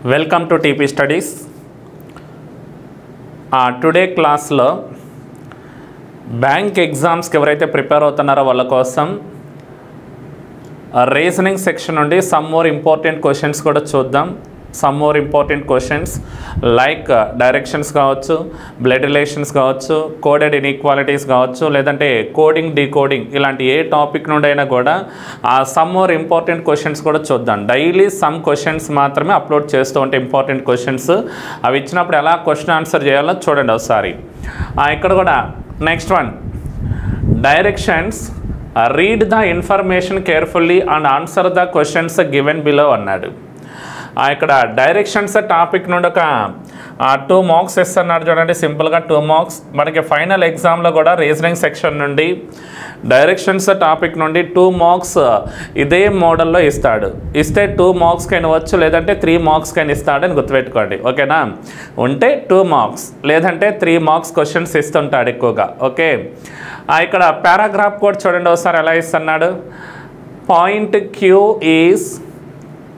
Welcome to TP studies. Today క్లాస్లో bank ఎగ్జామ్స్కి ఎవరైతే ప్రిపేర్ అవుతున్నారో వాళ్ళ కోసం రీజనింగ్ సెక్షన్ నుండి సమ్ మోర్ ఇంపార్టెంట్ క్వశ్చన్స్ కూడా చూద్దాం. Some more important questions like directions కావచ్చు, బ్లడ్ రిలేషన్స్ కావచ్చు, కోడెడ్ ఇన్ఈక్వాలిటీస్ కావచ్చు, లేదంటే కోడింగ్ డీకోడింగ్, ఇలాంటి ఏ టాపిక్ నుండి అయినా కూడా సమ్ మోర్ ఇంపార్టెంట్ క్వశ్చన్స్ కూడా చూద్దాం. డైలీ సమ్ క్వశ్చన్స్ మాత్రమే అప్లోడ్ చేస్తూ ఉంటే ఇంపార్టెంట్ క్వశ్చన్స్ అవి ఇచ్చినప్పుడు ఎలా క్వశ్చన్ ఆన్సర్ చేయాలో చూడండి ఒకసారి. ఇక్కడ కూడా next one, directions, read the information carefully and answer the questions given below అన్నాడు. ఇక్కడ డైరెక్షన్స్ టాపిక్ నుండి ఒక 2 మార్క్స్ ఇస్తున్నాడు చూడండి. సింపుల్గా 2 మార్క్స్. మనకి ఫైనల్ ఎగ్జామ్లో కూడా రీజనింగ్ సెక్షన్ నుండి డైరెక్షన్స్ టాపిక్ నుండి 2 మార్క్స్ ఇదే మోడల్లో ఇస్తాడు. ఇస్తే 2 మార్క్స్కి ఇవ్వచ్చు, లేదంటే 3 మార్క్స్కి ఇస్తాడని గుర్తుపెట్టుకోండి. ఓకేనా? ఉంటే 2 మార్క్స్, లేదంటే 3 మార్క్స్ క్వశ్చన్స్ ఇస్తుంటాడు ఎక్కువగా. ఓకే, ఇక్కడ పారాగ్రాఫ్ కూడా చూడండి ఒకసారి ఎలా ఇస్తున్నాడు. Point Q is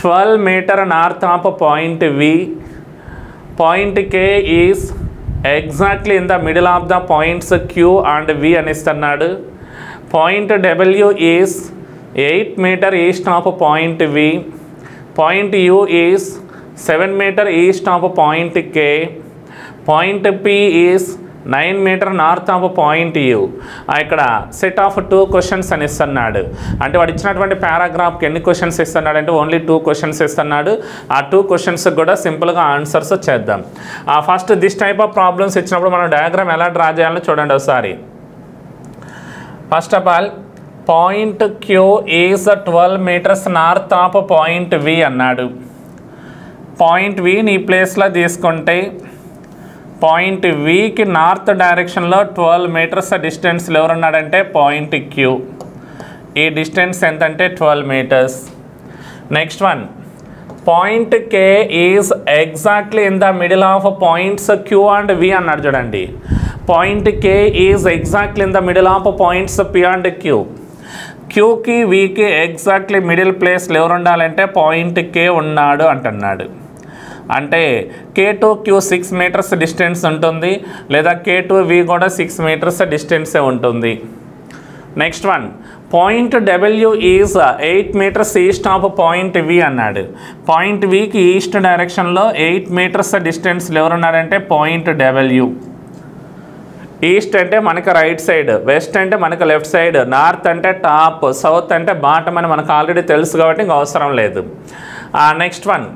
12 meter north of point V. Point K is exactly in the middle of the points Q and V అని ఇస్తున్నాడు. Point W is 8 meter east of point V. Point U is 7 meter east of point K. Point P is 9 meter north of point U. ఇక్కడ set of 2 questions అని ఇస్తున్నాడు. అంటే వాడు ఇచ్చినటువంటి పారాగ్రాఫ్కి ఎన్ని questions ఇస్తున్నాడు అంటే ఓన్లీ 2 క్వశ్చన్స్ ఇస్తున్నాడు. ఆ 2 క్వశ్చన్స్ కూడా సింపుల్గా ఆన్సర్స్ చేద్దాం. First this type of problems ఇచ్చినప్పుడు మనం డయాగ్రామ్ ఎలా డ్రా చేయాలో చూడండి ఒకసారి. First of all, point Q is 12 meters north of point V అన్నాడు. పాయింట్ విని ఈ ప్లేస్లో తీసుకుంటే పాయింట్ వికి నార్త్ డైరెక్షన్లో 12 meters డిస్టెన్స్లో ఎవరున్నాడంటే పాయింట్ క్యూ. ఈ డిస్టెన్స్ ఎంతంటే 12 meters. Next one, point K is exactly in the middle of points Q and V అన్నాడు చూడండి. Point K is exactly in the middle of points P and Q. క్యూకి వికి exactly middle ప్లేస్లో ఎవరు ఉండాలంటే point K ఉన్నాడు అంటున్నాడు. అంటే K to Q 6 meters distance ఉంటుంది, లేదా కే టు వి కూడా 6 meters డిస్టెన్సే ఉంటుంది. Next one, point W is 8 meters east of point V అన్నాడు. పాయింట్ వికి ఈస్ట్ డైరెక్షన్లో 8 meters డిస్టెన్స్లో ఎవరున్నాడంటే పాయింట్ డబ్ల్యూ. ఈస్ట్ అంటే మనకు రైట్ సైడ్, వెస్ట్ అంటే మనకు లెఫ్ట్ సైడ్, నార్త్ అంటే టాప్, సౌత్ అంటే బాటమ్ అని మనకు ఆల్రెడీ తెలుసు కాబట్టి ఇంక అవసరం లేదు. Next one,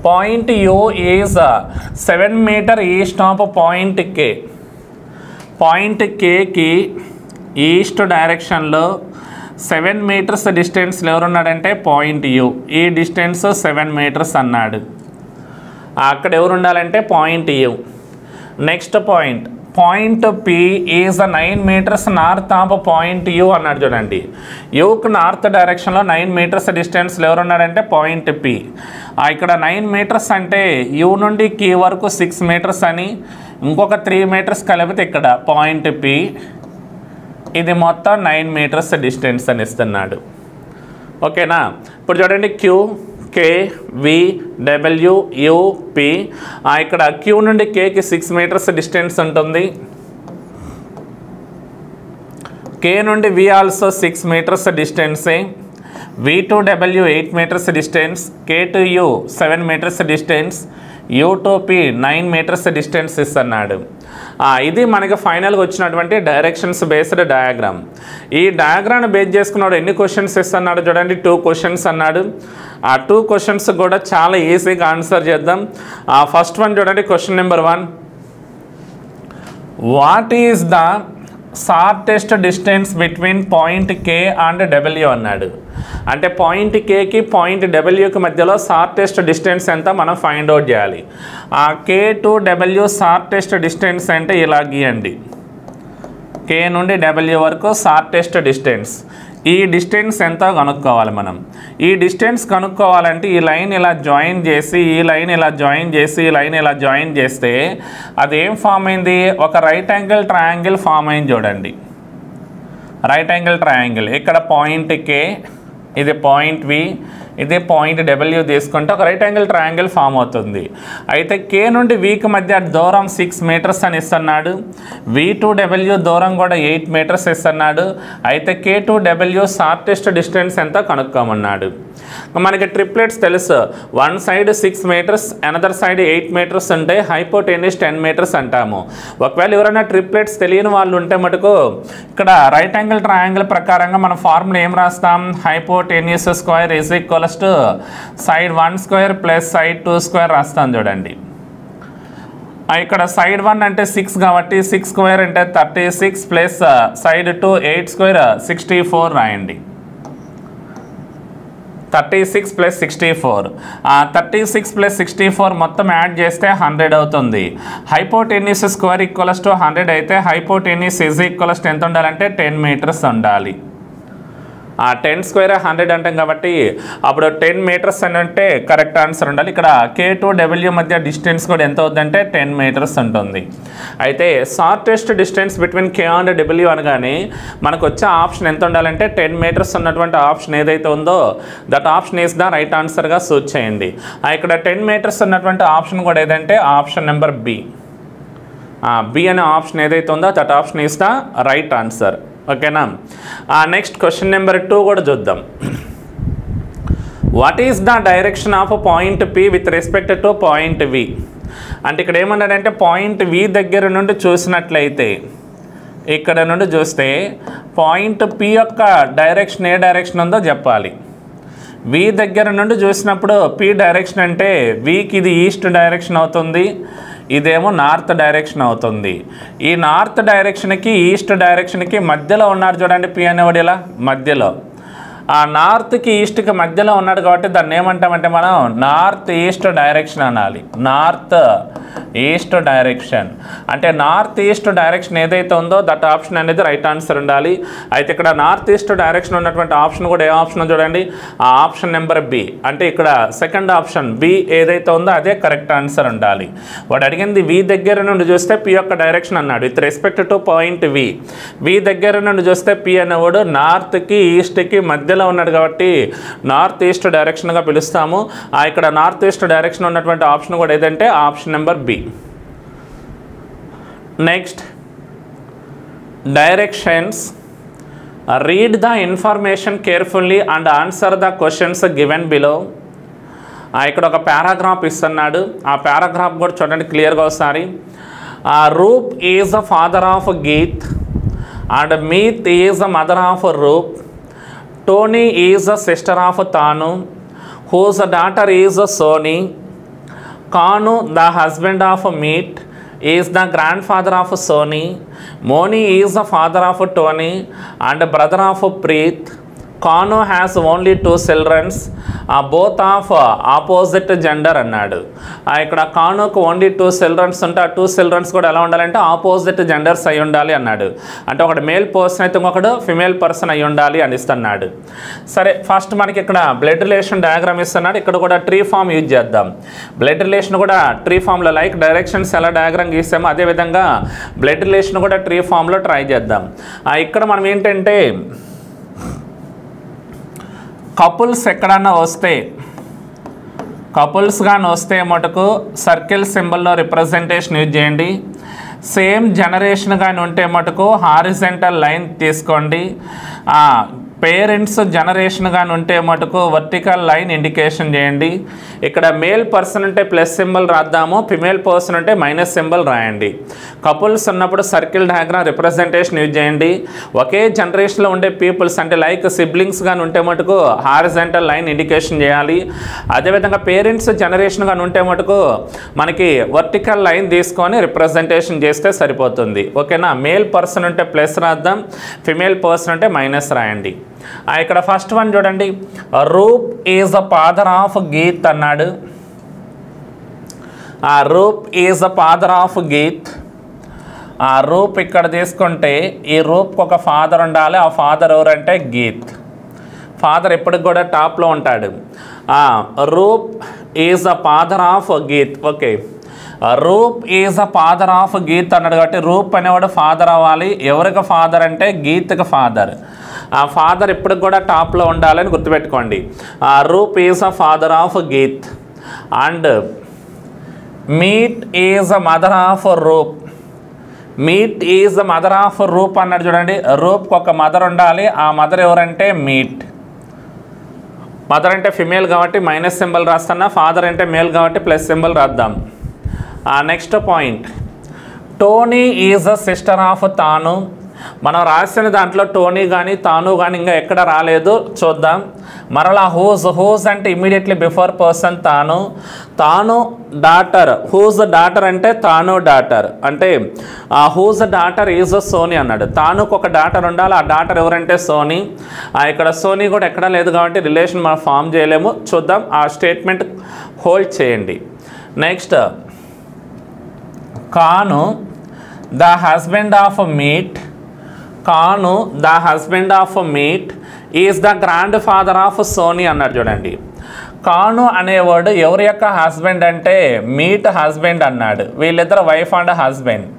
point U is 7 meter east of point K. Point కేకి ఈస్ట్ డైరెక్షన్లో 7 meters డిస్టెన్స్లో ఎవరున్నాడంటే పాయింట్ యూ. ఈ డిస్టెన్స్ 7 meters అన్నాడు. అక్కడ ఎవరు ఉండాలంటే point U. Next point, point P is 9 meters north of point U అన్నాడు చూడండి. యూకి నార్త్ డైరెక్షన్లో 9 meters డిస్టెన్స్లో ఎవరున్నాడంటే పాయింట్ పి. ఇక్కడ 9 meters అంటే యూ నుండి కీ వరకు 6 meters అని, ఇంకొక 3 meters కలిపితే ఇక్కడ పాయింట్ పి, ఇది మొత్తం 9 meters డిస్టెన్స్ అని ఇస్తున్నాడు. ఓకేనా? ఇప్పుడు చూడండి, Q, K, V, W, U, P. ఇక్కడ క్యూ నుండి కేకి 6 meters డిస్టెన్స్ ఉంటుంది. కే నుండి వి ఆల్సో 6 meters డిస్టెన్సే. V to W 8 meters distance. K to U 7 meters distance. U to P 9 meters distance ఇస్తున్నాడు. ఇది మనకి ఫైనల్గా వచ్చినటువంటి డైరెక్షన్స్ బేస్డ్ డయాగ్రామ్. ఈ డయాగ్రామ్ని బేస్ చేసుకున్నాడు ఎన్ని క్వశ్చన్స్ ఇస్తున్నాడు చూడండి. 2 questions అన్నాడు. ఆ 2 questions కూడా చాలా ఈజీగా ఆన్సర్ చేద్దాం. ఫస్ట్ వన్ చూడండి, question number 1, what is the shortest distance between point K and W అన్నాడు. అంటే పాయింట్ కేకి పాయింట్ డబ్ల్యూకి మధ్యలో షార్టెస్ట్ డిస్టెన్స్ ఎంత మనం ఫైండ్ అవుట్ చేయాలి. ఆ కే టు డబ్ల్యూ షార్టెస్ట్ డిస్టెన్స్ అంటే ఇలా గీయండి. కే నుండి డబ్ల్యూ వరకు షార్టెస్ట్ డిస్టెన్స్. ఈ డిస్టెన్స్ ఎంతో కనుక్కోవాలి మనం. ఈ డిస్టెన్స్ కనుక్కోవాలంటే ఈ లైన్ ఇలా జాయిన్ చేసి, ఈ లైన్ ఇలా జాయిన్ చేసి, ఈ లైన్ ఇలా జాయిన్ చేస్తే అదేం ఫామ్ అయింది? ఒక రైట్ యాంగిల్ ట్రయాంగిల్ ఫామ్ అయింది చూడండి. Right angle triangle. ఇక్కడ పాయింట్ కే, ఇది పాయింట్ వి, ఇది పాయింట్ డబ్ల్యూ తీసుకుంటే ఒక రైట్ యాంగిల్ ట్రయాంగిల్ ఫామ్ అవుతుంది. అయితే కే నుండి వికి మధ్య దూరం 6 మీటర్స్ అని ఇస్తున్నాడు. వి టు డబ్ల్యూ దూరం కూడా 8 మీటర్స్ ఇస్తున్నాడు. అయితే K to W shortest distance ఎంత కనుక్కోమన్నాడు. మనకి ట్రిప్లెట్స్ తెలుసు, one side 6 meters, another side 8 meters ఉంటే హైపోటెన్యూస్ 10 మీటర్స్ అంటాము. ఒకవేళ ఎవరైనా ట్రిప్లెట్స్ తెలియని వాళ్ళు ఉంటే మటుకు ఇక్కడ రైట్ యాంగిల్ ట్రయాంగిల్ ప్రకారంగా మన ఫార్ములా ఏం రాస్తాం, hypotenuse square is equals to side 1 square plus side 2 square రాస్తాం చూడండి. ఇక్కడ సైడ్ 1 అంటే 6 కాబట్టి 6 స్క్వేర్ అంటే 36 ప్లస్ సైడ్ 2 8 స్క్వేర్ 64 రాయండి. 36 ప్లస్ 64, 36 ప్లస్ 64 మొత్తం యాడ్ చేస్తే 100 అవుతుంది. హైపోటెన్యూస్ స్క్వేర్ ఈక్వల్స్ టు 100 అయితే హైపోటెన్యూస్ ఈజ్ ఈక్వల్స్ టు ఎంత ఉండాలంటే 10 మీటర్స్ ఉండాలి. 10 స్క్వేర్ 100 అంటాం కాబట్టి అప్పుడు 10 మీటర్స్ అని అంటే కరెక్ట్ ఆన్సర్ ఉండాలి. ఇక్కడ కే టు డబ్ల్యూ మధ్య డిస్టెన్స్ కూడా ఎంత అవుతుందంటే 10 మీటర్స్ ఉంటుంది. అయితే shortest distance between K and W అనగానే మనకు వచ్చే ఆప్షన్ ఎంత ఉండాలంటే 10 మీటర్స్ ఉన్నటువంటి ఆప్షన్ ఏదైతే ఉందో that option is the right ఆన్సర్గా సూచ్ చేయండి. ఇక్కడ 10 మీటర్స్ ఉన్నటువంటి ఆప్షన్ కూడా ఏదంటే ఆప్షన్ నెంబర్ బి. బి అనే ఆప్షన్ ఏదైతే ఉందో that option is the right answer. ఓకేనా. నెక్స్ట్ క్వశ్చన్ నెంబర్ 2 కూడా చూద్దాం. What is the direction of point P with respect to point V. అంటే ఇక్కడ ఏమన్నాడంటే పాయింట్ వి దగ్గర నుండి చూసినట్లయితే, ఇక్కడ నుండి చూస్తే పాయింట్ పి యొక్క డైరెక్షన్ ఏ డైరెక్షన్ ఉందో చెప్పాలి. వి దగ్గర నుండి చూసినప్పుడు పి డైరెక్షన్ అంటే వికి ఇది ఈస్ట్ డైరెక్షన్ అవుతుంది, ఇదేమో నార్త్ డైరెక్షన్ అవుతుంది. ఈ నార్త్ డైరెక్షన్కి ఈస్ట్ డైరెక్షన్కి మధ్యలో ఉన్నారు చూడండి పి అనేవాడు, ఇలా మధ్యలో. ఆ నార్త్కి ఈస్ట్కి మధ్యలో ఉన్నాడు కాబట్టి దాన్ని ఏమంటామంటే మనం నార్త్ ఈస్ట్ డైరెక్షన్ అనాలి. నార్త్ ఈస్ట్ డైరెక్షన్ అంటే నార్త్ ఈస్ట్ డైరెక్షన్ ఏదైతే ఉందో దట్ ఆప్షన్ అనేది రైట్ ఆన్సర్ ఉండాలి. అయితే ఇక్కడ నార్త్ ఈస్ట్ డైరెక్షన్ ఉన్నటువంటి ఆప్షన్ కూడా ఏ ఆప్షన్ చూడండి, ఆ ఆప్షన్ నెంబర్ బి. అంటే ఇక్కడ సెకండ్ ఆప్షన్ బి ఏదైతే ఉందో అదే కరెక్ట్ ఆన్సర్ ఉండాలి. వాడు అడిగింది వి దగ్గర నుండి చూస్తే పి యొక్క డైరెక్షన్ అన్నాడు with respect to point V. V దగ్గర నుండి చూస్తే పి అనేవాడు నార్త్కి ఈస్ట్కి మధ్యలో ఉన్నాడు కాబట్టి నార్త్ ఈస్ట్ డైరెక్షన్గా పిలుస్తాము. ఇక్కడ నార్త్ ఈస్ట్ డైరెక్షన్ ఉన్నటువంటి ఆప్షన్ కూడా ఏదంటే option number B. Next directions. Read the information carefully and answer the questions given below. ఇక్కడ ఒక పారాగ్రాఫ్ ఇస్తున్నాడు, ఆ పారాగ్రాఫ్ కూడా చూడండి క్లియర్గా ఒకసారి. Roop is the father of Geet and Meet is the mother of Roop. Tony is the sister of Tanu whose daughter is Sony. Kanu the husband of Meet is the grand father of Sony. Moni is the father of Tony and brother of Preet. Kanu has only 2 children both of opposite gender అన్నాడు. ఇక్కడ కానుకు only 2 children's ఉంటే ఆ 2 children's కూడా ఎలా ఉండాలంటే opposite genders అయి ఉండాలి అన్నాడు. అంటే ఒకటి మేల్ పర్సన్ అయితే ఇంకొకడు ఫిమేల్ పర్సన్ అయి ఉండాలి అని ఇస్తున్నాడు. సరే, ఫస్ట్ మనకి ఇక్కడ బ్లడ్ రిలేషన్ డయాగ్రామ్ ఇస్తున్నాడు. ఇక్కడ కూడా ట్రీ ఫామ్ యూజ్ చేద్దాం. బ్లడ్ రిలేషన్ కూడా ట్రీ ఫామ్లో లైక్ డైరెక్షన్స్ ఎలా డయాగ్రామ్ గీసామో అదేవిధంగా బ్లడ్ రిలేషన్ కూడా ట్రీ ఫామ్లో ట్రై చేద్దాం. ఇక్కడ మనం ఏంటంటే కపుల్స్ ఎక్కడన్నా వస్తే, కపుల్స్ కానీ వస్తే మటుకు సర్కిల్ సింబల్లో రిప్రజెంటేషన్ యూజ్ చేయండి. సేమ్ జనరేషన్ కానీ ఉంటే మటుకు హారిజెంటల్ లైన్ తీసుకోండి. పేరెంట్స్ జనరేషన్ కానీ ఉంటే మటుకు వర్టికల్ లైన్ ఇండికేషన్ చేయండి. ఇక్కడ మేల్ పర్సన్ ఉంటే ప్లస్ సింబల్ రాద్దాము, ఫిమేల్ పర్సన్ ఉంటే మైనస్ సింబల్ రాయండి. కపుల్స్ ఉన్నప్పుడు సర్కిల్ డయాగ్రామ్ రిప్రజెంటేషన్ యూజ్ చేయండి. ఒకే జనరేషన్లో ఉండే పీపుల్స్ అంటే లైక్ సిబ్లింగ్స్ కానీ ఉంటే మటుకు హారిజెంటల్ లైన్ ఇండికేషన్ చేయాలి. అదేవిధంగా పేరెంట్స్ జనరేషన్ కానీ ఉంటే మటుకు మనకి వర్టికల్ లైన్ తీసుకొని రిప్రజెంటేషన్ చేస్తే సరిపోతుంది. ఓకేనా. మేల్ పర్సన్ ఉంటే ప్లస్ రాద్దాం, ఫిమేల్ పర్సన్ ఉంటే మైనస్ రాయండి. ఇక్కడ ఫస్ట్ వన్ చూడండి, Roop is the father of Geet అన్నాడు. Roop is the father of Geet. Roop ఇక్కడ తీసుకుంటే ఈ రూప్కి ఒక ఫాదర్ ఉండాలి. ఆ ఫాదర్ ఎవరంటే గీత్. ఫాదర్ ఎప్పటికి కూడా టాప్లో ఉంటాడు. Roop is the father of Geet. Okay, Roop is a father of Geet అన్నాడు కాబట్టి రూప్ అనేవాడు ఫాదర్ అవ్వాలి. ఎవరికి ఫాదర్ అంటే గీత్కి ఫాదర్. ఆ ఫాదర్ ఇప్పటికి కూడా టాప్లో ఉండాలని గుర్తుపెట్టుకోండి. Roop is a father of Geet and Meet is a mother of Roop. Meet is the mother of Roop అన్నాడు చూడండి. రూప్కి ఒక మదర్ ఉండాలి. ఆ మదర్ ఎవరంటే మీట్. మదర్ అంటే ఫిమేల్ కాబట్టి మైనస్ సింబల్ రాస్తున్నా, ఫాదర్ అంటే మేల్ కాబట్టి ప్లస్ సింబల్ రాద్దాం. Next point, Tony is a sister of Tanu. మనం రాసిన దాంట్లో టోనీ కానీ తాను కానీ ఇంకా ఎక్కడ రాలేదు, చూద్దాం. మరలా హూజ్ అంటే ఇమీడియట్లీ బిఫోర్ పర్సన్ తాను. తాను డాటర్, హూజ్ డాటర్ అంటే తాను డాటర్. అంటే హూజ్ డాటర్ ఈజ్ సోనీ అన్నాడు. తానుకు ఒక డాటర్ ఉండాలి. ఆ డాటర్ ఎవరంటే సోనీ. ఇక్కడ సోనీ కూడా ఎక్కడా లేదు కాబట్టి రిలేషన్ మనం ఫామ్ చేయలేము. చూద్దాం, ఆ స్టేట్మెంట్ హోల్డ్ చేయండి. Next, Kanu the husband of Meet. Kanu the husband of Meet is the grand father of Soni అన్నాడు చూడండి. కాను అనేవాడు ఎవరి యొక్క హస్బెండ్ అంటే మీట్ హస్బెండ్ అన్నాడు. వీళ్ళిద్దరు వైఫ్ అండ్ హస్బెండ్.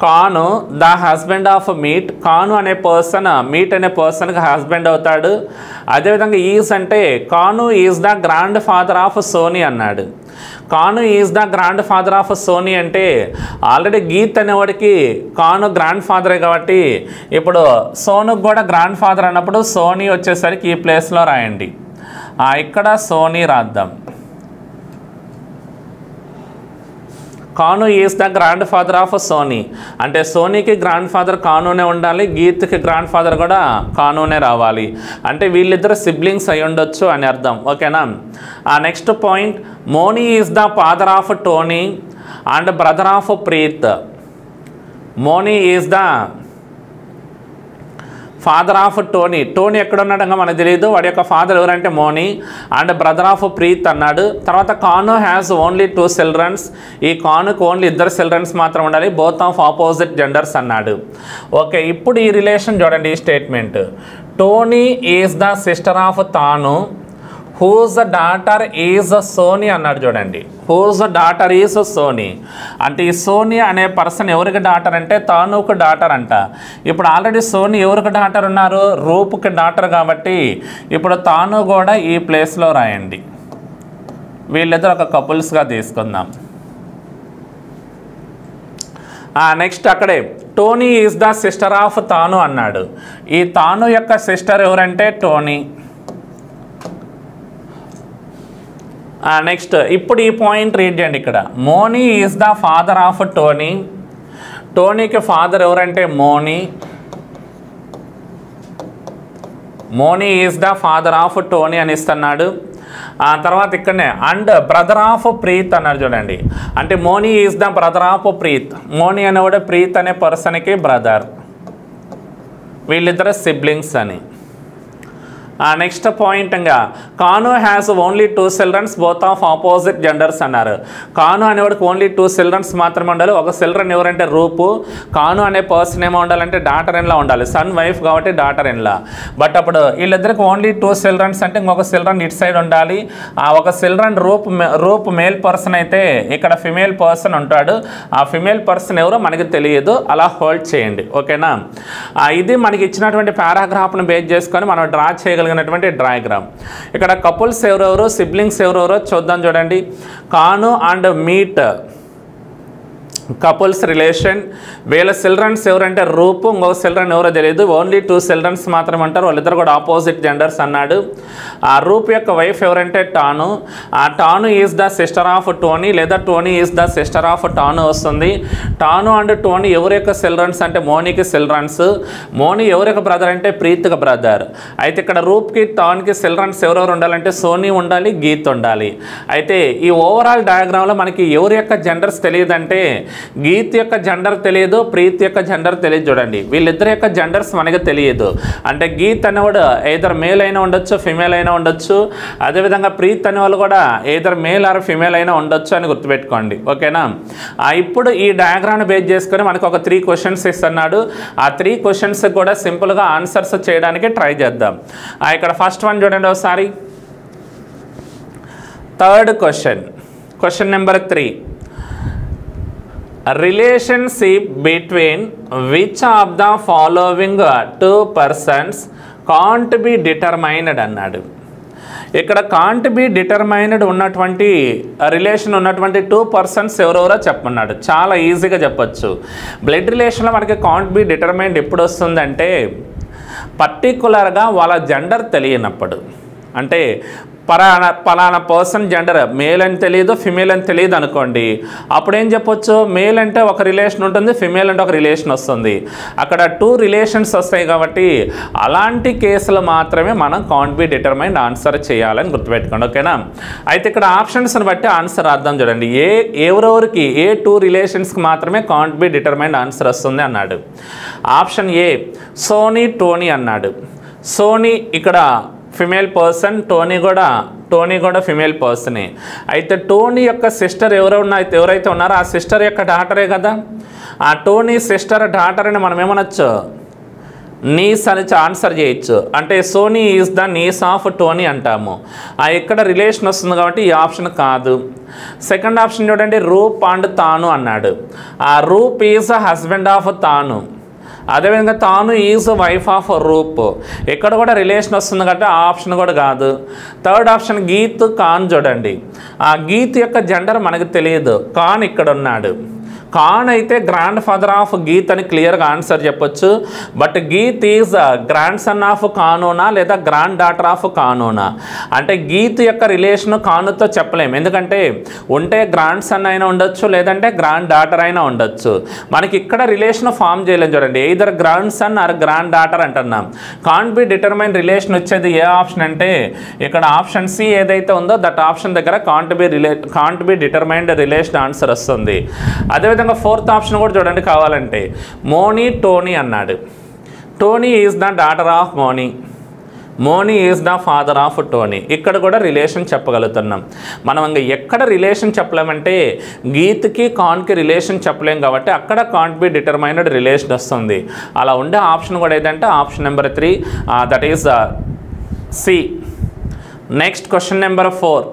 కాను ద హస్బెండ్ ఆఫ్ మీట్. కాను అనే పర్సన్ మీట్ అనే పర్సన్కి హస్బెండ్ అవుతాడు. అదేవిధంగా ఈజ్ అంటే Kanu is the grand father of Soni అన్నాడు. Kanu is the grand father of Soni అంటే ఆల్రెడీ గీత్ అనేవాడికి కాను గ్రాండ్ ఫాదరే కాబట్టి ఇప్పుడు సోనుకు కూడా గ్రాండ్ ఫాదర్ అన్నప్పుడు సోనీ వచ్చేసరికి ఈ ప్లేస్లో రాయండి. ఇక్కడ సోనీ రాద్దాం. Kanu is the grand father of Soni అంటే సోనీకి గ్రాండ్ ఫాదర్ కానునే ఉండాలి, గీత్కి గ్రాండ్ ఫాదర్ కూడా కానునే రావాలి. అంటే వీళ్ళిద్దరు సిబ్లింగ్స్ అయి ఉండొచ్చు అని అర్థం. ఓకేనా. Next point, Moni is the father of Tony and brother of Preet. Moni is the father of Tony. Tony ఎక్కడ ఉన్నాడో మనకు తెలియదు. వాడి యొక్క ఫాదర్ ఎవరంటే Moni and brother of Preet అన్నాడు. తర్వాత కాను హ్యాస్ ఓన్లీ 2 చిల్డ్రన్స్. ఈ కానుకు ఓన్లీ 2 చిల్డ్రన్స్ మాత్రం ఉండాలి. బోత్ ఆఫ్ ఆపోజిట్ జెండర్స్ అన్నాడు. ఓకే, ఇప్పుడు ఈ రిలేషన్ చూడండి. ఈ statement, Tony is the sister of Tanu, whose daughter is Sony అన్నాడు చూడండి. హూజ్ డాటర్ ఈజ్ సోనీ అంటే ఈ సోనీ అనే పర్సన్ ఎవరికి డాటర్ అంటే తానుకు డాటర్ అంట. ఇప్పుడు ఆల్రెడీ సోనీ ఎవరికి డాటర్ ఉన్నారు? రూప్కి డాటర్ కాబట్టి ఇప్పుడు తాను కూడా ఈ ప్లేస్లో రాయండి. వీళ్ళిద్దరు ఒక కపుల్స్గా తీసుకుందాం. నెక్స్ట్ అక్కడే Tony is the sister of తాను అన్నాడు. ఈ తాను యొక్క సిస్టర్ ఎవరంటే టోనీ. నెక్స్ట్, ఇప్పుడు ఈ పాయింట్ రీడ్ చేయండి. ఇక్కడ Moni is the father of Tony. టోనీకి ఫాదర్ ఎవరంటే Moni. Moni is the father of Tony అని ఇస్తున్నాడు. తర్వాత ఇక్కడనే అండ్ బ్రదర్ ఆఫ్ ప్రీత్ అన్నాడు చూడండి. అంటే Moni is the brother of Preet. Moni అనేవాడు ప్రీత్ అనే పర్సన్కి బ్రదర్. వీళ్ళిద్దరు సిబ్లింగ్స్ అని. నెక్స్ట్ పాయింట్, ఇంకా Kanu has only 2 children both of opposite genders అన్నారు. కాను అనేవాడికి ఓన్లీ 2 చిల్డ్రన్స్ మాత్రమే ఉండాలి. ఒక చిల్డ్రన్ ఎవరంటే రూపు. కాను అనే పర్సన్ ఏమో ఉండాలంటే డాటర్ ఇన్లా ఉండాలి. సన్ వైఫ్ కాబట్టి డాటర్ ఇన్లా. బట్ అప్పుడు వీళ్ళిద్దరికి ఓన్లీ 2 చిల్డ్రన్స్ అంటే ఇంకొక చిల్డ్రన్ ఇటు సైడ్ ఉండాలి. ఒక చిల్డ్రన్ రూప్ మేల్ పర్సన్ అయితే ఇక్కడ ఫిమేల్ పర్సన్ ఉంటాడు. ఆ ఫిమేల్ పర్సన్ ఎవరో మనకి తెలియదు. అలా హోల్డ్ చేయండి. ఓకేనా. ఇది మనకి ఇచ్చినటువంటి పారాగ్రాఫ్ను బేస్ చేసుకొని మనం డ్రా చేయగలిగినటువంటి డయాగ్రామ్. ఇక్కడ కపుల్స్ ఎవరెవరు, సిబ్లింగ్స్ ఎవరెవరో చూద్దాం చూడండి. కాను అండ్ మీట్ కపుల్స్ రిలేషన్. వీళ్ళ చిల్డ్రన్స్ ఎవరంటే రూపు, ఇంకొక చిల్డ్రన్ ఎవరో తెలియదు. ఓన్లీ 2 చిల్డ్రన్స్ మాత్రమే ఉంటారు. వాళ్ళిద్దరు కూడా ఆపోజిట్ జెండర్స్ అన్నాడు. ఆ రూప్ యొక్క వైఫ్ ఎవరంటే టాను. ఆ Tanu is the sister of Tony లేదా Tony is the sister of Tanu వస్తుంది. టాను అండ్ టోనీ ఎవరి యొక్క చిల్డ్రన్స్ అంటే మోనీకి చిల్డ్రన్స్. మోనీ ఎవరి యొక్క బ్రదర్ అంటే ప్రీత్కి బ్రదర్. అయితే ఇక్కడ రూప్కి టాన్కి చిల్డ్రన్స్ ఎవరెవరు ఉండాలంటే సోనీ ఉండాలి, గీత్ ఉండాలి. అయితే ఈ ఓవరాల్ డయాగ్రామ్లో మనకి ఎవరి యొక్క జెండర్స్ తెలియదంటే గీత్ యొక్క జెండర్ తెలియదు, ప్రీత్ యొక్క జెండర్ తెలియదు. చూడండి, వీళ్ళిద్దరి యొక్క జెండర్స్ మనకి తెలియదు. అంటే గీత్ అనేవాడు ఎయిదర్ మేల్ అయినా ఉండొచ్చు, ఫిమేల్ అయినా ఉండొచ్చు. అదేవిధంగా ప్రీత్ అనే వాళ్ళు కూడా ఎయిదర్ మేల్ ఆర్ ఫిమేల్ అయినా ఉండొచ్చు అని గుర్తుపెట్టుకోండి. ఓకేనా. ఇప్పుడు ఈ డయాగ్రామ్ని బేస్ చేసుకొని మనకు ఒక 3 క్వశ్చన్స్ ఇస్తున్నాడు. ఆ 3 క్వశ్చన్స్ కూడా సింపుల్గా ఆన్సర్స్ చేయడానికి ట్రై చేద్దాం. ఇక్కడ ఫస్ట్ వన్ చూడండి ఒకసారి. Third question, question number 3, relationship between which of the following 2 persons can't be determined అన్నాడు. ఇక్కడ కాంట్ బి డిటర్మైన్డ్ ఉన్నటువంటి రిలేషన్ ఉన్నటువంటి 2 persons ఎవరెవరో చెప్పమన్నాడు. చాలా ఈజీగా చెప్పచ్చు. బ్లడ్ రిలేషన్లో మనకి కాంట్ బి డిటర్మైన్డ్ ఎప్పుడు వస్తుందంటే పర్టికులర్గా వాళ్ళ జెండర్ తెలియనప్పుడు. అంటే పలానా పర్సన్ జెండర్ మేల్ అని తెలియదు, ఫిమేల్ అని తెలియదు అనుకోండి, అప్పుడు ఏం చెప్పొచ్చు, మేల్ అంటే ఒక రిలేషన్ ఉంటుంది, ఫిమేల్ అంటే ఒక రిలేషన్ వస్తుంది. అక్కడ 2 రిలేషన్స్ వస్తాయి కాబట్టి అలాంటి కేసులు మాత్రమే మనం కాంట్ బి డిటర్మైన్డ్ ఆన్సర్ చేయాలని గుర్తుపెట్టుకోండి. ఓకేనా? అయితే ఇక్కడ ఆప్షన్స్ని బట్టి ఆన్సర్ అర్థం చూడండి. ఎవరెవరికి ఏ 2 రిలేషన్స్కి మాత్రమే కాంట్ బి డిటర్మైన్డ్ ఆన్సర్ వస్తుంది అన్నాడు. ఆప్షన్ ఏ సోనీ టోనీ అన్నాడు. సోనీ ఇక్కడ ఫిమేల్ పర్సన్, టోనీ కూడా ఫిమేల్ పర్సనే. అయితే టోనీ యొక్క సిస్టర్ ఎవరైతే ఉన్నారో ఆ సిస్టర్ యొక్క డాటరే కదా. ఆ టోనీ సిస్టర్ డాటర్ అని మనం ఏమనొచ్చు, నీస్ అని ఆన్సర్ చేయొచ్చు. అంటే Soni is the niece of Tony అంటాము. ఇక్కడ రిలేషన్ వస్తుంది కాబట్టి ఈ ఆప్షన్ కాదు. సెకండ్ ఆప్షన్ చూడండి, రూప్ అండ్ తాను అన్నాడు. ఆ రూప్ ఈజ్ హస్బెండ్ ఆఫ్ తాను. అదేవిధంగా తాను ఈజ్ వైఫ్ ఆఫ్ రూప్. ఇక్కడ కూడా రిలేషన్ వస్తుంది కాబట్టి ఆ ఆప్షన్ కూడా కాదు. థర్డ్ ఆప్షన్ గీత్ ఖాన్ చూడండి. ఆ గీత్ యొక్క జెండర్ మనకు తెలియదు, ఖాన్ ఇక్కడ ఉన్నాడు. ఖాన్ అయితే గ్రాండ్ ఫాదర్ ఆఫ్ గీత్ అని క్లియర్గా ఆన్సర్ చెప్పొచ్చు. But Geet is grand son of కానూనా లేదా గ్రాండ్ డాటర్ ఆఫ్ కానూనా. అంటే గీత్ యొక్క రిలేషన్ కానుతో చెప్పలేము, ఎందుకంటే ఉంటే గ్రాండ్ సన్ అయినా ఉండొచ్చు, లేదంటే గ్రాండ్ డాటర్ అయినా ఉండొచ్చు. మనకి ఇక్కడ రిలేషన్ ఫామ్ చేయలేము చూడండి. Either grand son or grand daughter అంటున్నాం. కాంట్ బి డిటర్మైన్ రిలేషన్ వచ్చేది ఏ ఆప్షన్ అంటే ఇక్కడ ఆప్షన్ సి ఏదైతే ఉందో దట్ ఆప్షన్ దగ్గర can't be determined relation answer వస్తుంది. అదేవిధంగా ఫోర్త్ ఆప్షన్ కూడా చూడండి కావాలంటే, మోనీ టోనీ అన్నాడు. Tony is the daughter of Moni, Moni is the father of Tony. ఇక్కడ కూడా రిలేషన్ చెప్పగలుగుతున్నాం. మనం ఇంకా ఎక్కడ రిలేషన్ చెప్పలేమంటే గీత్కి ఖాన్కి రిలేషన్ చెప్పలేం కాబట్టి అక్కడ కాంట్ బి డిటర్మైన్డ్ రిలేషన్ వస్తుంది. అలా ఉండే ఆప్షన్ కూడా ఏదంటే option number 3, that is C. Next question number 4,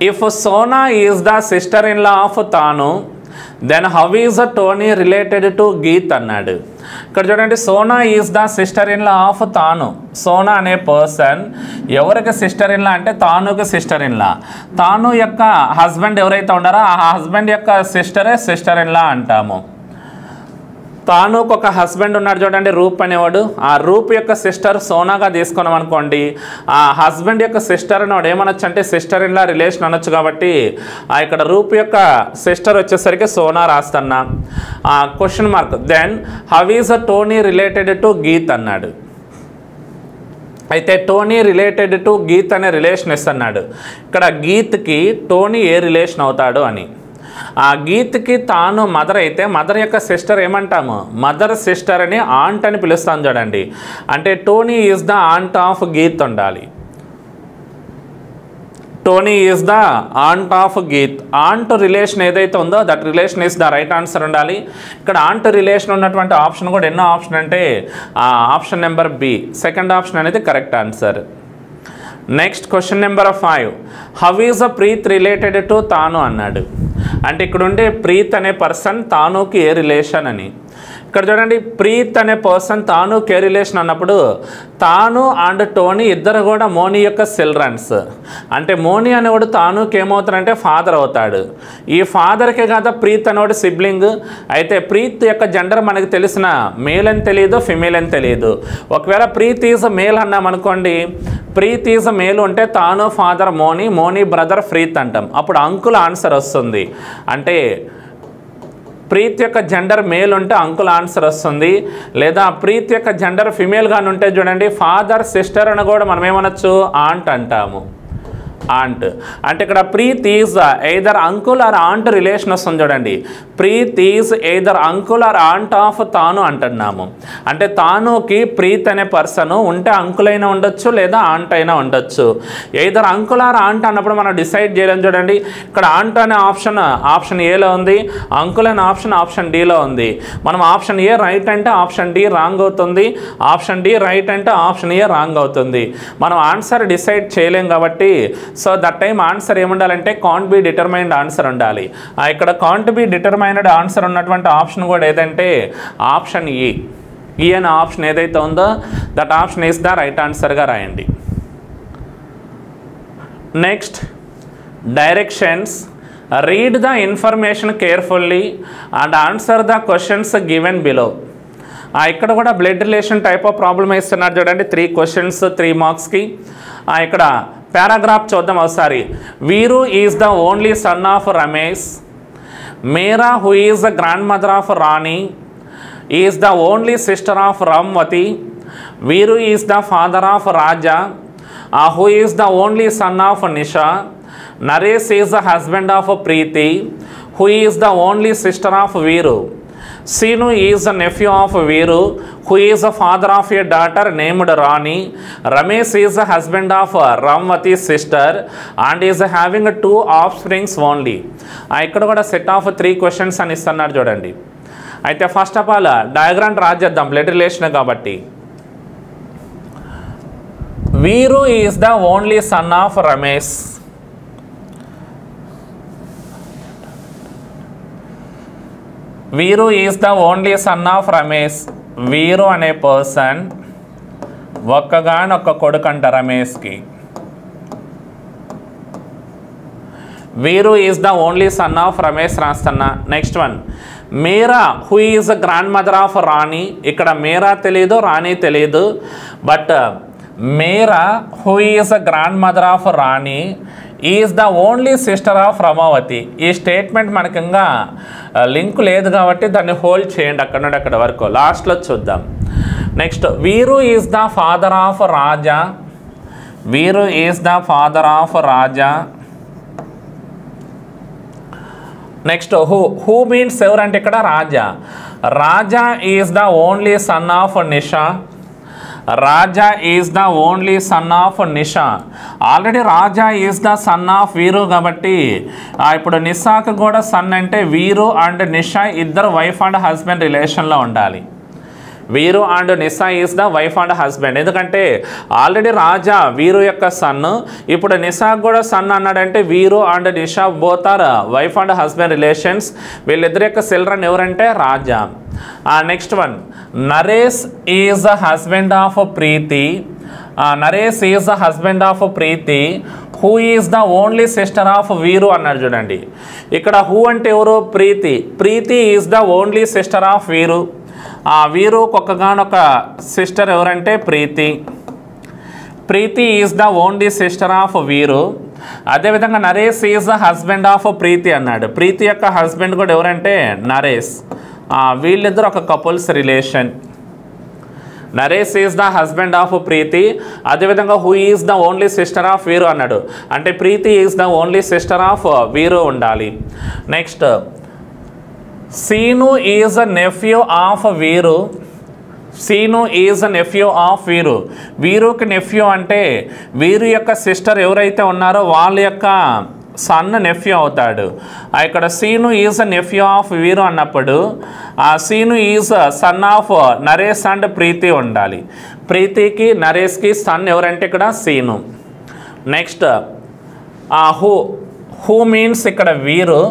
if Sona is the sister-in-law of Tanu, then how is Tony related to Geet అన్నాడు. ఇక్కడ చూడండి, Sona is the sister in law of తాను. సోనా అనే పర్సన్ ఎవరికి సిస్టర్ ఇన్ లా అంటే తానుకి sister in law. తాను యొక్క husband ఎవరైతే ఉన్నారో ఆ హస్బెండ్ యొక్క సిస్టరే సిస్టర్ ఇన్ లా అంటాము. తానుకు ఒక హస్బెండ్ ఉన్నాడు చూడండి, రూప్ అనేవాడు. ఆ రూప్ యొక్క సిస్టర్ సోనాగా తీసుకున్నాం అనుకోండి, ఆ హస్బెండ్ యొక్క సిస్టర్ అనేవాడు ఏమనొచ్చు అంటే సిస్టర్ ఇన్ లా రిలేషన్ అనొచ్చు. కాబట్టి ఇక్కడ రూప్ యొక్క సిస్టర్ వచ్చేసరికి సోనా రాస్తున్నా. Question mark. Then how is Tony related to Geet అన్నాడు. అయితే టోనీ రిలేటెడ్ టు గీత్ అనే రిలేషన్ ఇస్తున్నాడు. ఇక్కడ గీత్కి టోనీ ఏ రిలేషన్ అవుతాడు అని. ఆ గీత్కి తాను మదర్ అయితే మదర్ యొక్క సిస్టర్ ఏమంటాము, మదర్ సిస్టర్ అని ఆంట్ అని పిలుస్తాను చూడండి. అంటే Tony is the aunt of Geet ఉండాలి. Tony is the aunt of Geet. Aunt relation ఏదైతే ఉందో that relation is the right answer ఉండాలి. ఇక్కడ ఆంట్ రిలేషన్ ఉన్నటువంటి ఆప్షన్ కూడా ఎన్నో ఆప్షన్ అంటే option number B, second option అనేది correct answer. Next question number 5, how is a Preet related to Tanu అన్నాడు. అంటే ఇక్కడ ఉండే ప్రీత్ అనే పర్సన్ తానుకి ఏ రిలేషన్ అని. ఇక్కడ చూడండి, ప్రీత్ అనే పర్సన్ తానుకి ఏ రిలేషన్ అన్నప్పుడు తాను అండ్ టోనీ ఇద్దరు కూడా మోనీ యొక్క చిల్డ్రన్స్. అంటే మోనీ అనేవాడు తానుకి ఏమవుతాడంటే ఫాదర్ అవుతాడు. ఈ ఫాదర్కే కదా ప్రీత్ అనేవాడు సిబ్లింగ్. అయితే ప్రీత్ యొక్క జెండర్ మనకు తెలిసిన మేల్ అని తెలియదు, ఫిమేల్ అని తెలియదు. ఒకవేళ ప్రీత్ ఈజ్ మేల్ అన్నాం అనుకోండి, ప్రీత్ ఈజ్ మేల్ ఉంటే తాను ఫాదర్ మోనీ, మోనీ బ్రదర్ ప్రీత్ అంటాం. అప్పుడు అంకుల్ ఆన్సర్ వస్తుంది. అంటే ప్రీత్ యొక్క జెండర్ మేల్ ఉంటే అంకుల్ ఆన్సర్ వస్తుంది. లేదా ప్రీత్ యొక్క జెండర్ ఫిమేల్ గాని ఉంటే చూడండి ఫాదర్ సిస్టర్ అని కూడా మనం ఏమనొచ్చు, ఆంట్ అంటాము. ఆంట్ అంటే ఇక్కడ Preet is either uncle or aunt relation వస్తుంది చూడండి. Preet is either uncle or aunt of తాను అంటున్నాము. అంటే తానుకి ప్రీత్ అనే పర్సన్ ఉంటే అంకుల్ అయినా ఉండొచ్చు లేదా ఆంట్ అయినా ఉండొచ్చు. ఎయిదర్ అంకుల్ ఆర్ ఆంట్ అన్నప్పుడు మనం డిసైడ్ చేయలేం చూడండి. ఇక్కడ ఆంట్ అనే ఆప్షన్ ఏలో ఉంది, అంకుల్ అనే ఆప్షన్ డీలో ఉంది. మనం ఆప్షన్ ఏ రైట్ అంటే ఆప్షన్ డి రాంగ్ అవుతుంది, ఆప్షన్ డి రైట్ అంటే ఆప్షన్ ఏ రాంగ్ అవుతుంది. మనం ఆన్సర్ డిసైడ్ చేయలేం కాబట్టి సో దట్ టైం ఆన్సర్ ఏముండాలంటే కాంట్ బి డిటర్మైన్డ్ ఆన్సర్ ఉండాలి. ఇక్కడ కాంట్ బి డిటర్మైన్డ్ ఆన్సర్ ఉన్నటువంటి ఆప్షన్ కూడా ఏదంటే ఆప్షన్ ఈ అనే ఆప్షన్ ఏదైతే ఉందో that option is the right ఆన్సర్గా రాయండి. Next directions. Read the information carefully and answer the questions given below. ఇక్కడ కూడా blood relation type of problem ఇస్తున్నారు చూడండి. 3 questions 3 మార్క్స్కి. ఇక్కడ పారాగ్రాఫ్ చూద్దాం ఒకసారి. Veeru is the only son of Ramesh. Meera who is the grand mother of Rani is the only sister of Ramvati. Veeru is the father of Raja. Who is the only son of Nisha. Naresh is the husband of Preeti, who is the only sister of Veeru. Sinu is the nephew of Veeru, who is the father of a daughter named Rani. Ramesh is the husband of Ramvati's sister and is having 2 offsprings only. ఇక్కడ కూడా set of 3 questions అని ఇస్తున్నారు చూడండి. అయితే first of all diagram draw చేద్దాం blood relation కాబట్టి. Veeru is the only son of Ramesh. Veeru is the only son of Ramesh. Veeru అనే person ఒక్కగానొక్క కొడుకు అంట రమేష్కి. Veeru is the only son of Ramesh రాస్తున్నా. Next one Meera who is the grand mother of Rani. ఇక్కడ మేరా తెలియదు, రాణి తెలియదు. But Meera who is the grand mother of Rani is the only sister of Ramavati. ఈ స్టేట్మెంట్ మనకి ఇంకా లింక్ లేదు కాబట్టి దాన్ని హోల్డ్ చేయండి అక్కడ నుండి అక్కడ వరకు. లాస్ట్లో చూద్దాం. Next Veeru is the father of Raja. Veeru is the father of Raja. Next who means ఎవరంటే ఇక్కడ Raja. Raja is the only son of Nisha. Raja is the only son of Nisha. Already Raja is the son of Veeru కాబట్టి ఇప్పుడు నిషాకు కూడా సన్ అంటే వీరు అండ్ నిషా ఇద్దరు వైఫ్ అండ్ హస్బెండ్ రిలేషన్లో ఉండాలి. Veeru and Nisha is the wife and husband. ఎందుకంటే ఆల్రెడీ రాజా వీరు యొక్క సన్, ఇప్పుడు నిషాకు కూడా సన్ అన్నాడంటే Veeru and Nisha both are wife and husband relations. వీళ్ళిద్దరి యొక్క చిల్డ్రన్ ఎవరంటే Raja. Next one Naresh is the husband of Preeti. Naresh is the husband of Preeti. Who is the only sister of Veeru అన్నాడు చూడండి. ఇక్కడ హూ అంటే ఎవరు? Preeti. Preeti is the only sister of వీరు. వీరు ఒక్కగానొక సిస్టర్ ఎవరంటే Preeti. Preeti is the only sister of Veeru. అదేవిధంగా Naresh is the husband of Preeti అన్నాడు. ప్రీతి యొక్క హస్బెండ్ కూడా ఎవరంటే నరేష్. వీళ్ళిద్దరు ఒక couples relation. Naresh is the husband of Preeti. అదేవిధంగా who is the only sister of Veeru అన్నాడు. అంటే Preeti is the only sister of Veeru ఉండాలి. Next Seenu is a nephew of Veeru. Seenu is a nephew of Veeru. వీరుకి నెఫ్యూ అంటే వీరు యొక్క సిస్టర్ ఎవరైతే ఉన్నారో వాళ్ళ యొక్క సన్ నెఫ్యూ అవుతాడు. ఇక్కడ Seenu is a nephew of Veeru అన్నప్పుడు Seenu is son of Naresh and Preeti ఉండాలి. ప్రీతికి నరేష్కి సన్ ఎవరంటే ఇక్కడ సీను. నెక్స్ట్ హూ మీన్స్ ఇక్కడ Veeru.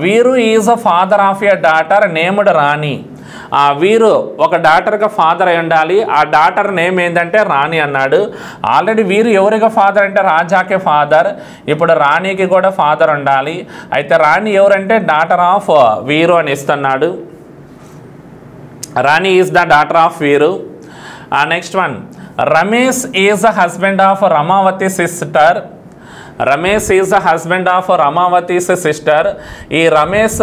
Veeru is a father of a daughter named Rani. వీరు ఒక డాటర్గా ఫాదర్ అయి ఉండాలి. ఆ డాటర్ నేమ్ ఏంటంటే రాణి అన్నాడు. ఆల్రెడీ వీరు ఎవరిగా ఫాదర్ అంటే రాజాకే ఫాదర్. ఇప్పుడు రాణికి కూడా ఫాదర్ ఉండాలి. అయితే రాణి ఎవరంటే డాటర్ ఆఫ్ వీరు అని ఇస్తున్నాడు. Rani is the daughter of Veeru. Next one Ramesh is the husband of Ramavati sister. Ramesh is the husband of Ramavati's sister. ఈ Ramesh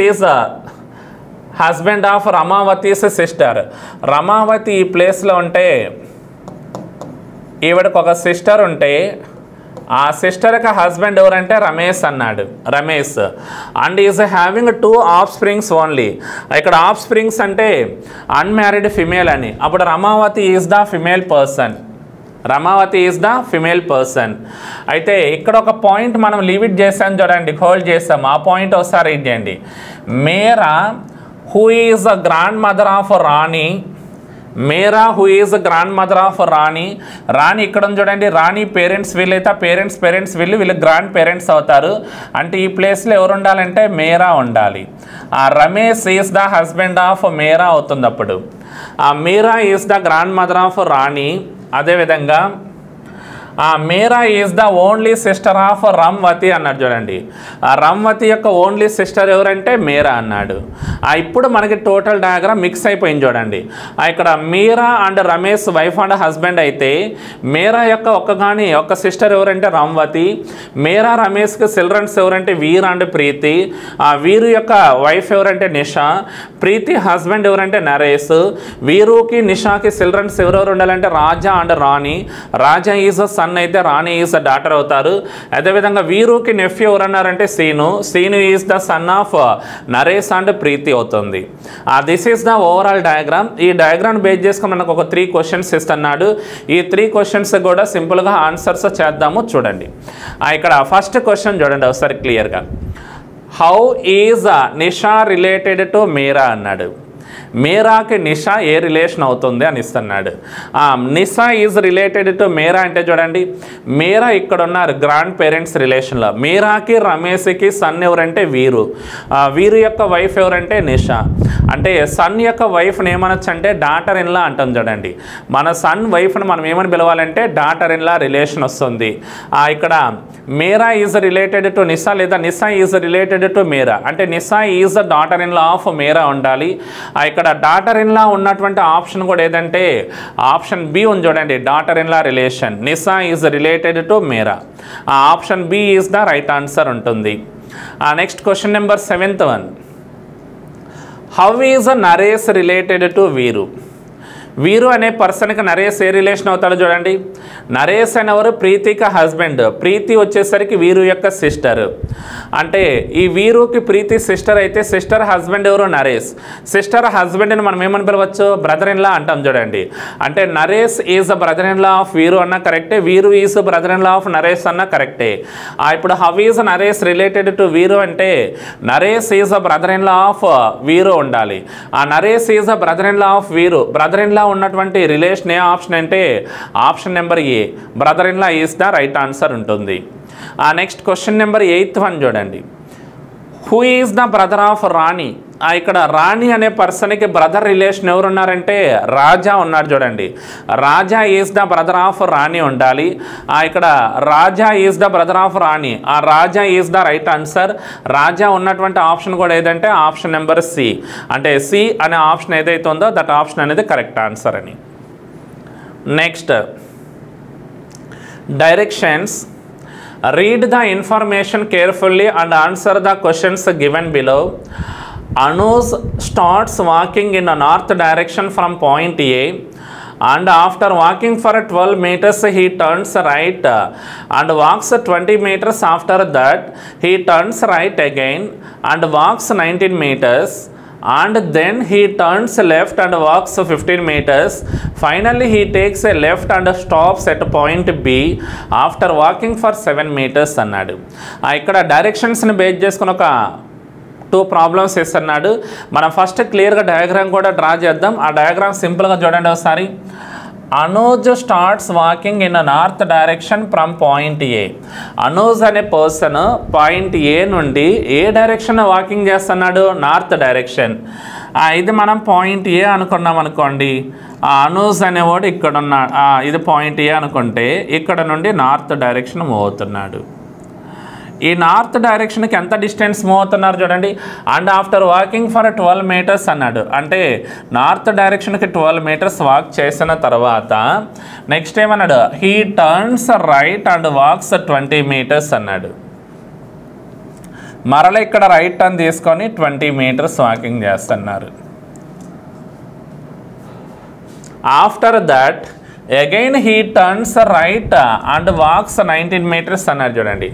is husband of Ramavati's sister. Ramavati ఈ ప్లేస్లో ఉంటే ఈవిడకు ఒక సిస్టర్ ఉంటే ఆ సిస్టర్కి హస్బెండ్ ఎవరంటే రమేష్ అన్నాడు. Ramesh and is having 2 ఆఫ్స్ప్రింగ్స్ only. ఇక్కడ ఆఫ్స్ప్రింగ్స్ అంటే అన్మ్యారీడ్ ఫిమేల్ అని. అప్పుడు Ramavati is the female person. Ramavati is the female person. అయితే ఇక్కడ ఒక పాయింట్ మనం లీవిట్ చేసాం చూడండి, హోల్డ్ చేస్తాం. ఆ పాయింట్ ఒకసారి రీడ్ చేయండి. Meera who is the grand mother of Rani. Meera who is grand mother of Rani. Rani ఇక్కడ ఉంది చూడండి, రాణి పేరెంట్స్ వీళ్ళైతే పేరెంట్స్ వీళ్ళు గ్రాండ్ పేరెంట్స్ అవుతారు. అంటే ఈ ప్లేస్లో ఎవరు ఉండాలంటే మేరా ఉండాలి. Ramesh is the husband of Meera అవుతుంది. అప్పుడు Meera is the grand mother of Rani. అదేవిధంగా Meera is the only sister of Ramavati అన్నాడు చూడండి. రమ్వతి యొక్క ఓన్లీ సిస్టర్ ఎవరంటే మేరా అన్నాడు. ఇప్పుడు మనకి టోటల్ డయాగ్రామ్ మిక్స్ అయిపోయింది చూడండి. ఇక్కడ Meera and Ramesh wife and husband అయితే మేరా యొక్క ఒక్క సిస్టర్ ఎవరంటే రమ్వతి. మేరా రమేష్కి చిల్డ్రన్స్ ఎవరంటే వీర్ అండ్ ప్రీతి. వీరు యొక్క వైఫ్ ఎవరంటే నిషా. ప్రీతి హస్బెండ్ ఎవరంటే నరేష్. వీరుకి నిషాకి చిల్డ్రన్స్ ఎవరెవరు ఉండాలంటే Raja and Rani. Raja is a son అయితే రాణి ఈజ్ ద డాటర్ అవుతారు. అదేవిధంగా వీరుకి నెఫ్యూ ఎవరన్నారంటే Seenu is the son of Naresh and Preeti అవుతుంది. This is the overall diagram. ఈ డయాగ్రామ్ బేస్ చేసుకుని మనకు ఒక 3 క్వశ్చన్స్ ఇస్తున్నాడు. ఈ 3 క్వశ్చన్స్ కూడా సింపుల్గా ఆన్సర్స్ చేద్దాము చూడండి. ఇక్కడ ఫస్ట్ క్వశ్చన్ చూడండి ఒకసారి క్లియర్గా. How is Nisha related to Meera అన్నాడు. మేరాకి నిషా ఏ రిలేషన్ అవుతుంది అని ఇస్తున్నాడు. నిషా ఈజ్ రిలేటెడ్ టు మేరా అంటే చూడండి, మేరా ఇక్కడ ఉన్నారు గ్రాండ్ పేరెంట్స్ రిలేషన్లో. మేరాకి రమేష్కి సన్ ఎవరంటే వీరు. వీరు యొక్క వైఫ్ ఎవరంటే నిషా. అంటే సన్ యొక్క వైఫ్ని ఏమనొచ్చు అంటే డాటర్ ఇన్లా అంటాం చూడండి. మన సన్ వైఫ్ని మనం ఏమని పిలవాలంటే డాటర్ ఇన్లా రిలేషన్ వస్తుంది. ఇక్కడ మేరా ఈజ్ రిలేటెడ్ టు నిషా లేదా నిషా ఈజ్ రిలేటెడ్ టు మేరా అంటే Nisha is the daughter in law of Meera ఉండాలి. ఇక్కడ డాటర్ ఇన్లా ఉన్నటువంటి ఆప్షన్ కూడా ఏదంటే ఆప్షన్ బి ఉంది చూడండి, daughter in law relation. Nisha is related to Meera. Option B is the right answer ఉంటుంది. Next question number 7th one. How is Naresh related to Veeru. Veeru అనే పర్సన్కి నరేష్ ఏ రిలేషన్ అవుతాడో చూడండి. నరేష్ అనేవారు ప్రీతికి హస్బెండ్. ప్రీతి వచ్చేసరికి వీరు యొక్క సిస్టర్. అంటే ఈ వీరుకి ప్రీతి సిస్టర్ అయితే సిస్టర్ హస్బెండ్ ఎవరు నరేష్. సిస్టర్ హస్బెండ్ని మనం ఏమని పిలవచ్చు బ్రదర్ ఇన్ లా అంటాం చూడండి. అంటే Naresh is the brother in law of Veeru అన్న కరెక్టే, Veeru is brother in law of Naresh అన్న కరెక్టే. ఇప్పుడు how is Naresh related to Veeru అంటే Naresh is the brother in law of Veeru ఉండాలి. Naresh is the brother in law of Veeru. Brother in law ఉన్నటువంటి రిలేషన్ ఏ option అంటే option number A, brother in law is the right answer ఉంటుంది. Next question number 8th one చూడండి. Who is the brother of Rani. ఇక్కడ రాణి అనే పర్సన్కి brother relation ఎవరు ఉన్నారంటే రాజా ఉన్నారు చూడండి. Raja is the brother of Rani ఉండాలి. ఇక్కడ Raja is the brother of Rani. Raja is the right answer. Raja ఉన్నటువంటి ఆప్షన్ కూడా ఏదంటే ఆప్షన్ నెంబర్ సి. అంటే సి అనే ఆప్షన్ ఏదైతే ఉందో దట్ ఆప్షన్ అనేది కరెక్ట్ ఆన్సర్ అని. Next directions. Read the information carefully and answer the questions given below. Anuj starts walking in a north direction from point A and after walking for 12 meters he turns right and walks 20 meters. After that he turns right again and walks 19 meters. And then he turns left and walks 15 meters. Finally he takes a left and stops at point B after walking for 7 meters అన్నాడు. ఇక్కడ డైరెక్షన్స్ని base చేసుకుని ఒక 2 problems ఇస్తున్నాడు. మనం first క్లియర్గా diagram కూడా draw చేద్దాం. ఆ డయాగ్రామ్ సింపుల్గా చూడండి ఒకసారి. Anuj starts walking in north direction from point A. Anuj అనే పర్సన్ పాయింట్ ఏ నుండి ఏ డైరెక్షన్ వాకింగ్ చేస్తున్నాడు నార్త్ డైరెక్షన్. ఇది మనం పాయింట్ ఏ అనుకున్నాం అనుకోండి. అనుజ్ అనేవాడు ఇక్కడ ఉన్నాడు. ఇది పాయింట్ ఏ అనుకుంటే ఇక్కడ నుండి నార్త్ డైరెక్షన్ మూవ్ అవుతున్నాడు. ఈ నార్త్ డైరెక్షన్కి ఎంత డిస్టెన్స్ మూవ్ అవుతున్నారు చూడండి. And after walking for 12 meters అన్నాడు. అంటే నార్త్ డైరెక్షన్కి 12 meters వాక్ చేసిన తర్వాత నెక్స్ట్ ఏమన్నాడు, he turns right and walks 20 meters అన్నాడు. మరలా ఇక్కడ రైట్ టర్న్ తీసుకొని 20 meters వాకింగ్ చేస్తున్నారు. After that again he turns right and walks 19 meters అన్నారు చూడండి.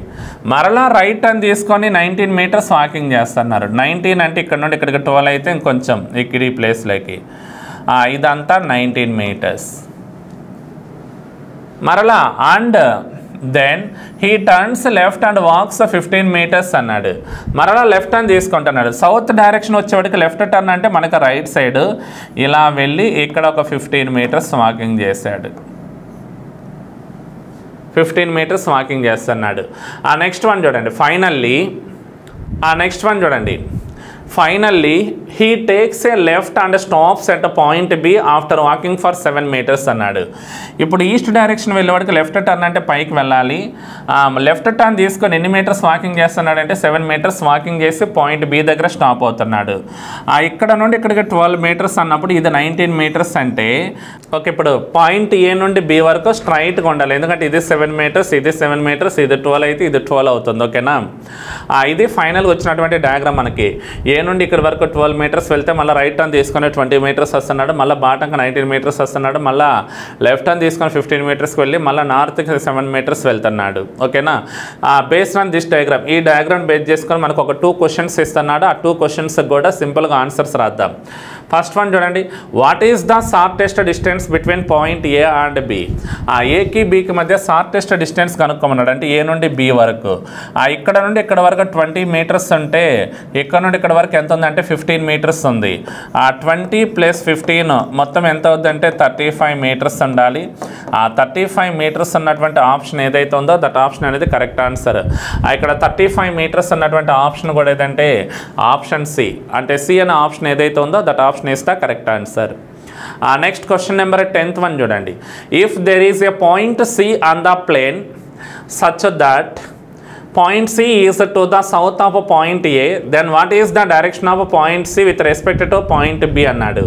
మరలా రైట్ టర్న్ తీసుకొని 19 meters వాకింగ్ చేస్తున్నారు. 19 అంటే ఇక్కడ నుండి ఇక్కడికి 12 అయితే ఇంకొంచెం ఇక్కడ ఈ ప్లేస్లోకి ఇదంతా 19 meters. మరలా and then he turns left and walks 15 meters అన్నాడు. మరలా లెఫ్ట్ టర్న్ తీసుకుంటున్నాడు. సౌత్ డైరెక్షన్ వచ్చేవాడికి లెఫ్ట్ టర్న్ అంటే మనకు రైట్ సైడ్ ఇలా వెళ్ళి ఇక్కడ ఒక 15 meters వాకింగ్ చేశాడు. 15 meters వాకింగ్ చేస్తున్నాడు. ఆ నెక్స్ట్ వన్ చూడండి. Finally he takes a left and stops at point B after walking for 7 meters అన్నాడు. ఇప్పుడు ఈస్ట్ డైరెక్షన్ వెళ్ళేవాడికి లెఫ్ట్ టర్న్ అంటే పైకి వెళ్ళాలి. లెఫ్ట్ టర్న్ తీసుకొని ఎన్ని మీటర్స్ వాకింగ్ చేస్తున్నాడు అంటే 7 meters వాకింగ్ చేసి పాయింట్ బి దగ్గర స్టాప్ అవుతున్నాడు. ఇక్కడ నుండి ఇక్కడికి 12 meters అన్నప్పుడు ఇది 19 meters అంటే ఓకే. ఇప్పుడు పాయింట్ ఏ నుండి బి వరకు స్ట్రైట్గా ఉండాలి. ఎందుకంటే ఇది 7 meters, ఇది 7 meters, ఇది 12 అయితే ఇది 12 అవుతుంది. ఓకేనా? ఇది ఫైనల్గా వచ్చినటువంటి డయాగ్రామ్. మనకి ఏ నుండి ఇక్కడ వరకు 12 meters వెళ్తే మళ్ళీ రైట్ టర్న్ తీసుకొని 20 meters వస్తున్నాడు. మళ్ళీ బాటంకి 19 meters వస్తున్నాడు. మళ్ళీ లెఫ్ట్ టర్న్ తీసుకొని 15 meters వెళ్ళి మళ్ళీ నార్త్కి 7 meters వెళ్తున్నాడు. ఓకేనా? బేస్డ్ ఆన్ దిస్ డయాగ్రామ్, ఈ డయాగ్రామ్ బేస్ చేసుకొని మనకు ఒక 2 questions ఇస్తున్నాడు. ఆ 2 questions కూడా సింపుల్గా ఆన్సర్స్ రాద్దాం. ఫస్ట్ వన్ చూడండి. What is the shortest distance between point A and B? ఏకి బికి మధ్య షార్టెస్ట్ డిస్టెన్స్ కనుక్కోమన్నాడు. అంటే ఏ నుండి బి వరకు. ఇక్కడ నుండి ఇక్కడ వరకు 20 meters ఉంటే ఇక్కడ నుండి ఇక్కడ వరకు ఎంత ఉందంటే 15 meters ఉంది. 20 + 15 మొత్తం ఎంత అవుతుందంటే 35 meters ఉండాలి. 35 meters ఉన్నటువంటి ఆప్షన్ ఏదైతే ఉందో దట్ ఆప్షన్ అనేది కరెక్ట్ ఆన్సర్. ఇక్కడ 35 meters ఉన్నటువంటి ఆప్షన్ కూడా ఏదంటే ఆప్షన్ సి. అంటే సి అనే ఆప్షన్ ఏదైతే ఉందో that option is the correct answer. Next question number 10th one చూడండి. If there is a point C on the plane such that point C is to the south of point A, then what is the direction of point C with respect to point B అన్నాడు.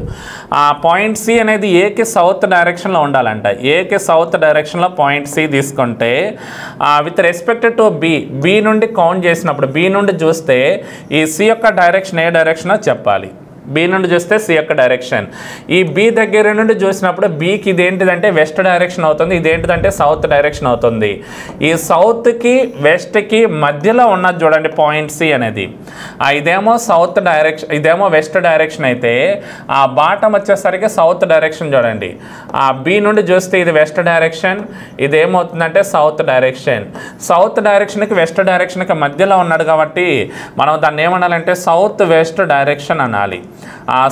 Point C అనేది ఏకి south డైరెక్షన్లో ఉండాలంట. ఏకి south డైరెక్షన్లో point C తీసుకుంటే with respect to be నుండి count చేసినప్పుడు బి నుండి చూస్తే ఈ సి యొక్క డైరెక్షన్ ఏ డైరెక్షనో చెప్పాలి. బి నుండి చూస్తే సి యొక్క డైరెక్షన్. ఈ బి దగ్గర నుండి చూసినప్పుడు బికి ఇదేంటిదంటే వెస్ట్ డైరెక్షన్ అవుతుంది, ఇదేంటిదంటే సౌత్ డైరెక్షన్ అవుతుంది. ఈ సౌత్కి వెస్ట్కి మధ్యలో ఉన్నది చూడండి పాయింట్ సి అనేది. ఇదేమో సౌత్ డైరెక్షన్, ఇదేమో వెస్ట్ డైరెక్షన్ అయితే ఆ బాటం వచ్చేసరికి సౌత్ డైరెక్షన్ చూడండి. బి నుండి చూస్తే ఇది వెస్ట్ డైరెక్షన్, ఇదేమవుతుందంటే సౌత్ డైరెక్షన్. సౌత్ డైరెక్షన్కి వెస్ట్ డైరెక్షన్కి మధ్యలో ఉన్నాడు కాబట్టి మనం దాన్ని ఏమనాలంటే సౌత్ వెస్ట్ డైరెక్షన్ అనాలి.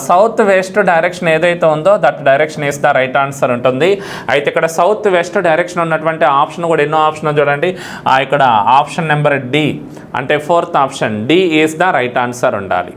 సౌత్ వెస్ట్ డైరెక్షన్ ఏదైతే ఉందో that direction is the right answer ఉంటుంది. అయితే ఇక్కడ సౌత్ వెస్ట్ డైరెక్షన్ ఉన్నటువంటి ఆప్షన్ కూడా ఎన్నో ఆప్షన్ చూడండి. ఇక్కడ ఆప్షన్ నెంబర్ డి అంటే 4th option D is the right answer ఉండాలి.